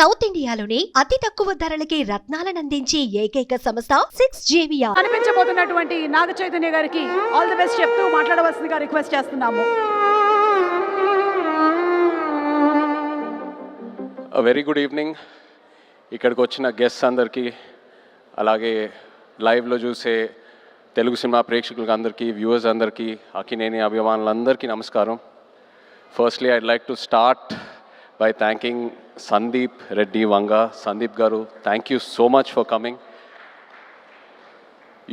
South ఇండియాలోని అతి తక్కువ ధరలకి రత్నాలను అందించే ఏకైక సంస్థ 6JVR. అనిపించబోతున్నటువంటి నాగ చైతన్య గారికి ఆల్ ది బెస్ట్ చెప్తూ మాట్లాడవలసిందిగా రిక్వెస్ట్ చేస్తున్నాము. Very good evening. ఇక్కడికి వచ్చిన గెస్ట్స్ అందరికీ, అలాగే లైవ్లో చూసే తెలుగు సినిమా ప్రేక్షకులకు అందరికీ, వ్యూవర్స్ అందరికీ, అక్కినేని అభిమానులందరికీ నమస్కారం. Firstly I'd like to start by thanking Sandeep Reddy Vanga. Sandeep Garu, thank you so much for coming.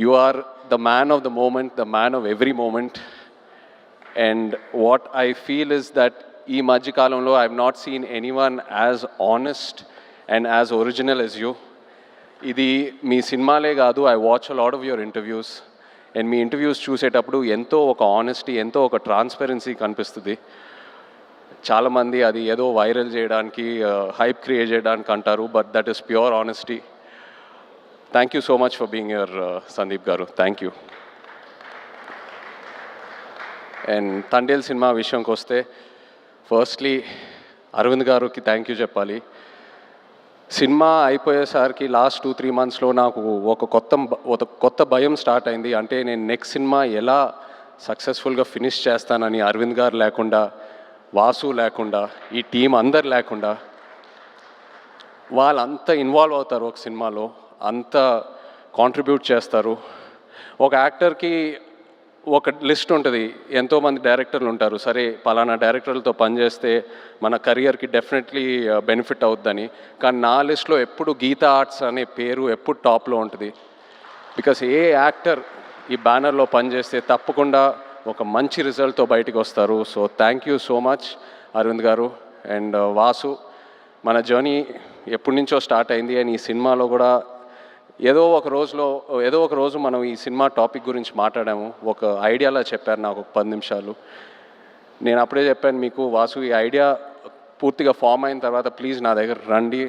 You are the man of the moment, the man of every moment. And what I feel is that ee Majjikalamlo I have not seen anyone as honest and as original as you. Idi మీ సినిమాలే కాదు, I watch a lot of your interviews. And me interviews చూసేటప్పుడు ఎంతో ఒక honesty, ఎంతో ఒక transparency కనిపిస్తుంది. చాలామంది అది ఏదో వైరల్ చేయడానికి, హైప్ క్రియేట్ చేయడానికి అంటారు, but that is pure honesty. Thank you so much for being your Sandeep garu. Thank you. And Thandel cinema విషయంకి వస్తే, ఫస్ట్లీ అరవింద్ గారికి థ్యాంక్ యూ చెప్పాలి. సినిమా అయిపోయేసరికి లాస్ట్ 2-3 మంత్స్లో నాకు ఒక కొత్త భయం స్టార్ట్ అయింది. అంటే నేను నెక్స్ట్ సినిమా ఎలా సక్సెస్ఫుల్గా ఫినిష్ చేస్తానని. అరవింద్ గారు లేకుండా, వాసు లేకుండా, ఈ టీం అందరు లేకుండా, వాళ్ళంతా ఇన్వాల్వ్ అవుతారు ఒక సినిమాలో, అంత కాంట్రిబ్యూట్ చేస్తారు. ఒక యాక్టర్కి ఒక లిస్ట్ ఉంటుంది, ఎంతోమంది డైరెక్టర్లు ఉంటారు. సరే పలానా డైరెక్టర్లతో పనిచేస్తే మన కెరియర్కి డెఫినెట్లీ బెనిఫిట్ అవుద్దని. కానీ నా లిస్ట్లో ఎప్పుడు గీతా ఆర్ట్స్ అనే పేరు ఎప్పుడు టాప్లో ఉంటుంది. బికాస్ ఏ యాక్టర్ ఈ బ్యానర్లో పనిచేస్తే తప్పకుండా ఒక మంచి రిజల్ట్తో బయటికి వస్తారు. So thank you so much Aravind garu. And Vasu, మన జర్నీ ఎప్పటి నుంచో స్టార్ట్ అయింది. అండ్ ఈ సినిమాలో కూడా ఏదో ఒక రోజు మనం ఈ సినిమా టాపిక్ గురించి మాట్లాడాము. ఒక ఐడియాలా చెప్పారు నాకు ఒక 10 నిమిషాలు. నేను అప్పుడే చెప్పాను మీకు, వాసు ఈ ఐడియా పూర్తిగా ఫామ్ అయిన తర్వాత ప్లీజ్ నా దగ్గర రండి,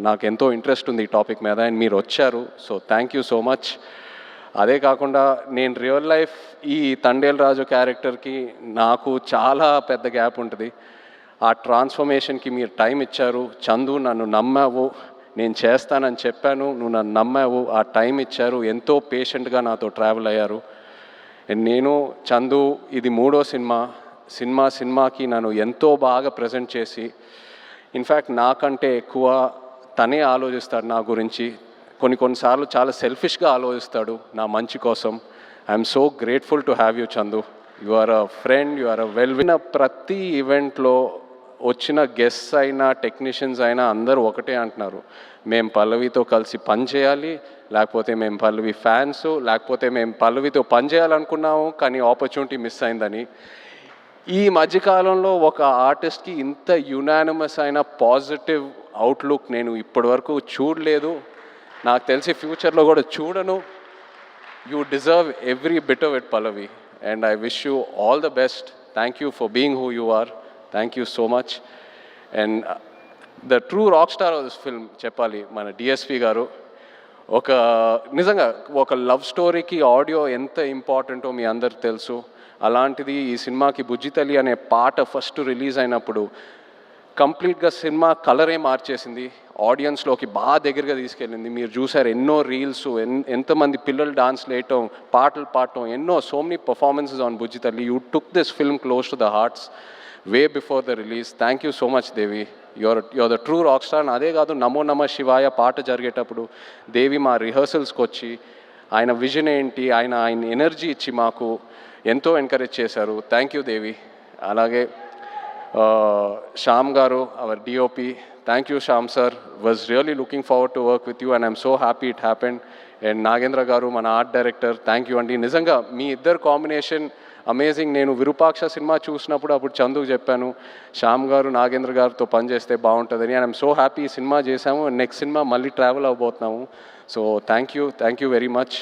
నాకు ఎంతో ఇంట్రెస్ట్ ఉంది ఈ టాపిక్ మీద. అండ్ మీరు వచ్చారు. So thank you so much. అదే కాకుండా నేను రియల్ లైఫ్ ఈ తండేల్ రాజు క్యారెక్టర్కి నాకు చాలా పెద్ద గ్యాప్ ఉంటుంది. ఆ ట్రాన్స్ఫర్మేషన్కి మీరు టైం ఇచ్చారు. చందు, నన్ను నమ్మావు, నేను చేస్తానని చెప్పాను, నువ్వు నన్ను నమ్మావు, ఆ టైం ఇచ్చారు, ఎంతో పేషెంట్గా నాతో ట్రావెల్ అయ్యారు. నేను చందు ఇది 3వ సినిమాకి నన్ను ఎంతో బాగా ప్రజెంట్ చేసి, ఇన్ఫ్యాక్ట్ నాకంటే ఎక్కువ తనే ఆలోచిస్తాడు నా గురించి. కొన్నిసార్లు చాలా సెల్ఫిష్గా ఆలోచిస్తాడు నా మంచి కోసం. I'm so grateful to have you Chandu. You are a friend, you are a winner ప్రతి ఈవెంట్లో వచ్చిన గెస్ట్స్ అయినా, టెక్నీషియన్స్ అయినా అందరూ ఒకటే అంటున్నారు, మేము పల్లవితో కలిసి పని చేయాలి, లేకపోతే మేము పల్లవి ఫ్యాన్స్, లేకపోతే మేము పల్లవితో పని చేయాలనుకున్నాము కానీ ఆపర్చునిటీ మిస్ అయిందని. ఈ మధ్యకాలంలో ఒక ఆర్టిస్ట్కి ఇంత యునానిమస్ అయిన పాజిటివ్ అవుట్లుక్ నేను ఇప్పటివరకు చూడలేదు, నాకు తెలిసి ఫ్యూచర్లో కూడా చూడను. You deserve every bit of it Pallavi. And I wish you all the best. Thank you for being who you are. Thank you so much. And the true rock star of this film చెప్పాలి మన DSP గారు. నిజంగా ఒక love స్టోరీకి audio ఎంత ఇంపార్టెంటో మీ అందరికి తెలుసు. అలాంటిది ఈ సినిమాకి బుజ్జితల్లి అనే పాట ఫస్ట్ రిలీజ్ అయినప్పుడు కంప్లీట్గా సినిమా కలరే మార్చేసింది, ఆడియన్స్లోకి బాగా దగ్గరగా తీసుకెళ్ళింది. మీరు చూసారు ఎన్నో రీల్స్, ఎంతమంది పిల్లలు డాన్స్లు వేయటం, పాటలు పాడటం, so many performances on Bujjithalli. You took this film close to the hearts way before the release. Thank you so much Devi. Your the true rock star. అదే కాదు, నమో నమ శివాయ పాట జరిగేటప్పుడు దేవి మా రిహర్సల్స్కి వచ్చి ఆయన విజన్ ఏంటి, ఆయన ఎనర్జీ ఇచ్చి మాకు ఎంతో ఎంకరేజ్ చేశారు. Thank you Devi. అలాగే Shyam garu, our DOP, thank you Shyam sir. Was really looking forward to work with you and I'm so happy it happened. And Nagendra garu, మన ఆర్ట్ డైరెక్టర్, థ్యాంక్ యూ అండి. నిజంగా మీ ఇద్దరు కాంబినేషన్ అమేజింగ్. నేను విరూపాక్ష సినిమా చూసినప్పుడు అప్పుడు చందుకు చెప్పాను, శ్యామ్ గారు నాగేంద్ర గారితో పనిచేస్తే బాగుంటుందని. అండ్ ఐఎమ్ సో హ్యాపీ ఈ సినిమా చేశాము. నెక్స్ట్ సినిమా మళ్ళీ ట్రావెల్ అవ్వబోతున్నాము. So thank you very much.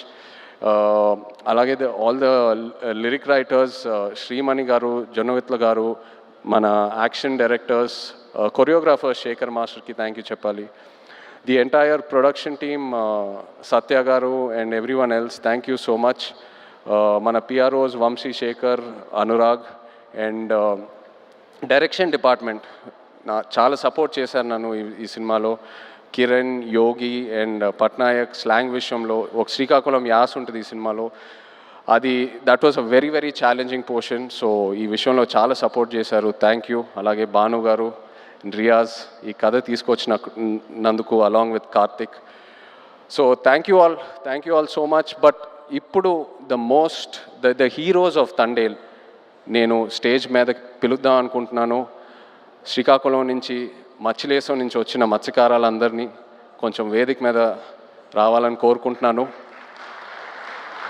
అలాగే all the lyric writers, Sreemani garu, Jonnavithula garu, మన యాక్షన్ డైరెక్టర్స్, కొరియోగ్రాఫర్స్ శేఖర్ మాస్టర్కి థ్యాంక్ యూ చెప్పాలి. The entire production team, Satya garu and everyone else, thank you so much. మన PROs Vamsi, Sekhar, Anurag. And direction department, చాలా support చేశారు నన్ను ఈ సినిమాలో. కిరణ్, యోగి అండ్ పట్నాయక్ స్లాంగ్ విషయంలో ఒక శ్రీకాకుళం యాస ఉంటుంది ఈ సినిమాలో. That was a very very challenging portion. So ఈ విషయంలో చాలా సపోర్ట్ చేశారు. Thank you. అలాగే భాను గారు, రియాజ్ ఈ కథ తీసుకొచ్చినందుకు along with Karthik. So thank you all so much. But ఇప్పుడు ద హీరోస్ ఆఫ్ తండేల్ నేను స్టేజ్ మీద పిలుద్దాం అనుకుంటున్నాను. శ్రీకాకుళం నుంచి, మత్స్యలేశం నుంచి వచ్చిన మత్స్యకారులందరినీ కొంచెం వేదిక మీద రావాలని కోరుకుంటున్నాను.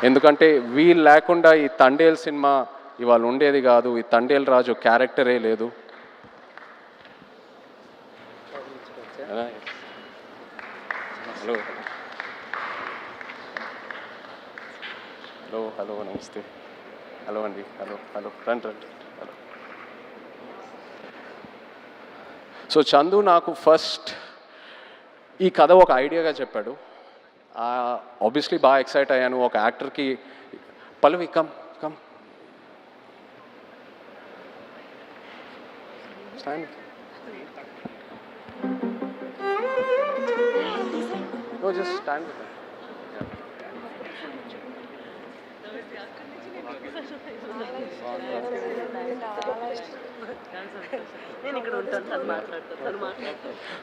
ఎందుకంటే వీళ్ళు లేకుండా ఈ తండేల్ సినిమా ఇవాళ ఉండేది కాదు. ఈ తండేల్ రాజు క్యారెక్టరే లేదు. హలో నమస్తే. హలో అండి. హలో రండి. హలో. సో చందు నాకు ఫస్ట్ ఈ కథ ఒక ఐడియాగా చెప్పాడు. ఆబ్వియస్లీ బాగా ఎక్సైట్ అయ్యాను. ఒక యాక్టర్కి Pallavi come stand. No, just stand with them.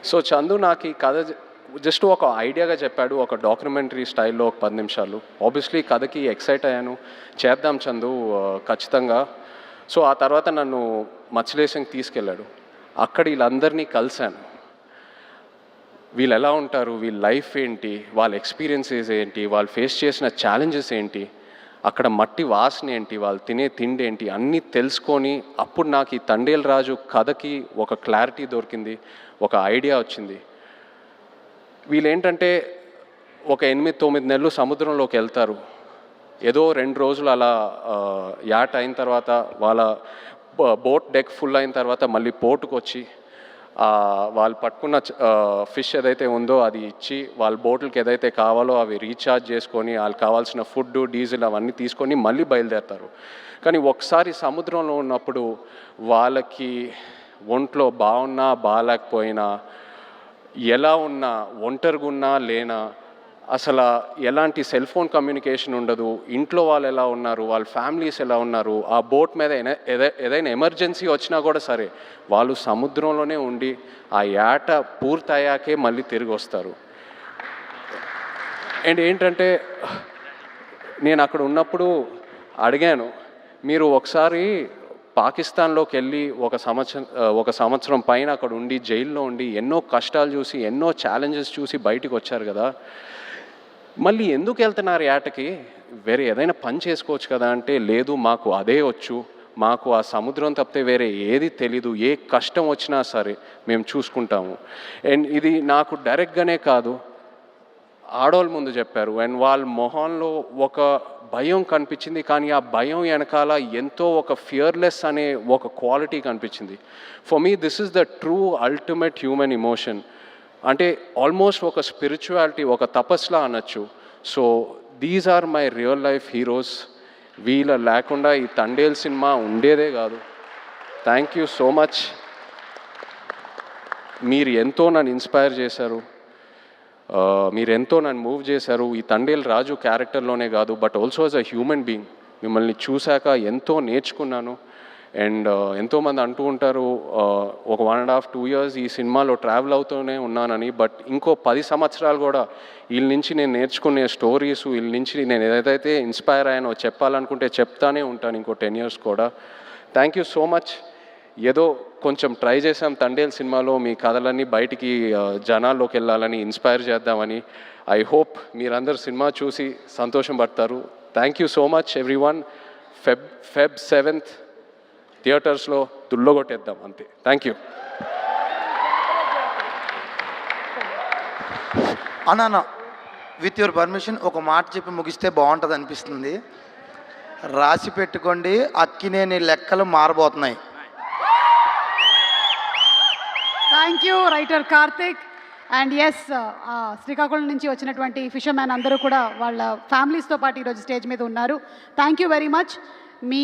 So Chandu నాకు ఈ కథ జస్ట్ ఒక ఐడియాగా చెప్పాడు, ఒక డాక్యుమెంటరీ స్టైల్లో ఒక 10 నిమిషాలు. ఆబ్వియస్లీ కథకి ఎక్సైట్ అయ్యాను. చేద్దాం చందు ఖచ్చితంగా. సో ఆ తర్వాత నన్ను మత్స్యలేశంకి తీసుకెళ్ళాడు. అక్కడ వీళ్ళందరినీ కలిశాను. వీళ్ళు ఎలా ఉంటారు, వీళ్ళ లైఫ్ ఏంటి, వాళ్ళ ఎక్స్పీరియన్సెస్ ఏంటి, వాళ్ళు ఫేస్ చేసిన ఛాలెంజెస్ ఏంటి, అక్కడ మట్టి వాసన ఏంటి, వాళ్ళు తినే తిండి ఏంటి, అన్నీ తెలుసుకొని అప్పుడు నాకు ఈ తండేల్ రాజు కథకి ఒక క్లారిటీ దొరికింది, ఒక ఐడియా వచ్చింది. వీళ్ళేంటంటే ఒక 8-9 నెలలు సముద్రంలోకి వెళ్తారు. ఏదో 2 రోజులు అలా యాట్ అయిన తర్వాత వాళ్ళ బోట్ డెక్ ఫుల్ అయిన తర్వాత మళ్ళీ పోర్టుకు వచ్చి వాళ్ళు పట్టుకున్న ఫిష్ ఏదైతే ఉందో అది ఇచ్చి వాళ్ళ బోట్లకి ఏదైతే కావాలో అవి రీఛార్జ్ చేసుకొని వాళ్ళకి కావాల్సిన ఫుడ్, డీజిల్ అవన్నీ తీసుకొని మళ్ళీ బయలుదేరుతారు. కానీ ఒకసారి సముద్రంలో ఉన్నప్పుడు వాళ్ళకి ఒంట్లో బాగున్నా బాగాలేకపోయినా, ఎలా ఉన్నా, ఒంటరిగా ఉన్నా లేనా, అసలు ఎలాంటి సెల్ ఫోన్ కమ్యూనికేషన్ ఉండదు. ఇంట్లో వాళ్ళు ఎలా ఉన్నారు, వాళ్ళ ఫ్యామిలీస్ ఎలా ఉన్నారు, ఆ బోట్ మీద ఏదైనా ఎమర్జెన్సీ వచ్చినా కూడా సరే వాళ్ళు సముద్రంలోనే ఉండి ఆ యాట పూర్తయ్యాకే మళ్ళీ తిరిగి వస్తారు. అండ్ ఏంటంటే నేను అక్కడ ఉన్నప్పుడు అడిగాను, మీరు ఒకసారి పాకిస్తాన్లోకి వెళ్ళి ఒక సంవత్సరం పైన అక్కడ ఉండి జైల్లో ఉండి ఎన్నో కష్టాలు చూసి ఎన్నో ఛాలెంజెస్ చూసి బయటికి వచ్చారు కదా, మళ్ళీ ఎందుకు వెళ్తున్నారు యాటకి, వేరే ఏదైనా పని చేసుకోవచ్చు కదా అంటే, లేదు మాకు అదే వచ్చు, మాకు ఆ సముద్రం తప్పితే వేరే ఏది తెలీదు, ఏ కష్టం వచ్చినా సరే మేము చూసుకుంటాము. అండ్ ఇది నాకు డైరెక్ట్గానే కాదు, ఆడవాళ్ళ ముందు చెప్పారు. అండ్ వాళ్ళ మొహంలో ఒక భయం కనిపించింది, కానీ ఆ భయం వెనకాల ఎంతో ఒక ఫియర్లెస్ అనే ఒక క్వాలిటీ కనిపించింది. For me this is the true ultimate human emotion. అంటే ఆల్మోస్ట్ ఒక స్పిరిచువాలిటీ, ఒక తపస్లా అనొచ్చు. So these are my real life heroes. వీళ్ళ లేకుండా ఈ తండేల్ సినిమా ఉండేదే కాదు. Thank you so much. మీరు ఎంతో నన్ను ఇన్స్పైర్ చేశారు, మీరు ఎంతో నన్ను మూవ్ చేశారు. ఈ తండేల్ రాజు క్యారెక్టర్లోనే కాదు, but also as a human being మిమ్మల్ని చూశాక ఎంతో నేర్చుకున్నాను. అండ్ ఎంతోమంది అంటూ ఉంటారు ఒక 1.5-2 years ఈ సినిమాలో ట్రావెల్ అవుతూనే ఉన్నానని, బట్ ఇంకో 10 సంవత్సరాలు కూడా వీళ్ళ నుంచి నేను నేర్చుకునే స్టోరీస్, వీళ్ళ నుంచి నేను ఏదైతే ఇన్స్పైర్ అయ్యానో చెప్పాలనుకుంటే చెప్తానే ఉంటాను ఇంకో 10 years కూడా. Thank you so much. ఏదో కొంచెం ట్రై చేసాం తండేల్ సినిమాలో మీ కథలన్నీ బయటికి జనాల్లోకి వెళ్ళాలని, ఇన్స్పైర్ చేద్దామని. ఐ హోప్ మీరందరూ సినిమా చూసి సంతోషం పడతారు. Thank you so much everyone. Feb 7th థియేటర్స్లో దుల్లగొట్టేద్దాం అంతే. Thank you. అన్న విత్ యువర్ పర్మిషన్ ఒక మాట చెప్పి ముగిస్తే బాగుంటుంది అనిపిస్తుంది. రాసి పెట్టుకోండి, అక్కినేని లెక్కలు మారబోతున్నాయి. Thank you writer Karthik. And yes, Srikakulam నుంచి వచ్చినటువంటి ఫిషర్మ్యాన్ అందరూ కూడా వాళ్ళ ఫ్యామిలీస్తో పాటు ఈరోజు స్టేజ్ మీద ఉన్నారు. Thank you very much. Me